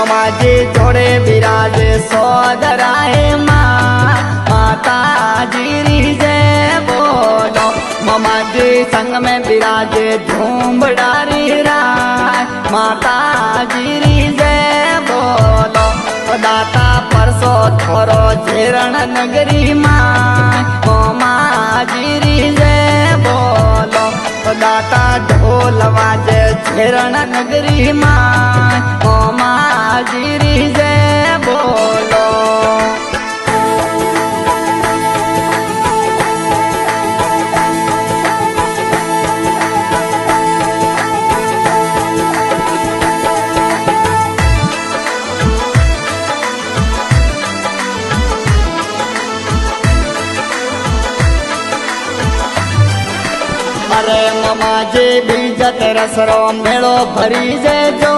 ममाजी जोड़े विराजे सोदराए माताजी जय बोलो। ममाजी संग में विराजे झूमड़ारी राय माताजी जय बोलो। दाता परसो थोरो झेरण नगरी मामाजी जय बोलो। दाता ढोल वाजे झेरण नगरी मामाजी जय बोलो। अरे ममाजी बीजत रसरो मेड़ो भरी जे जो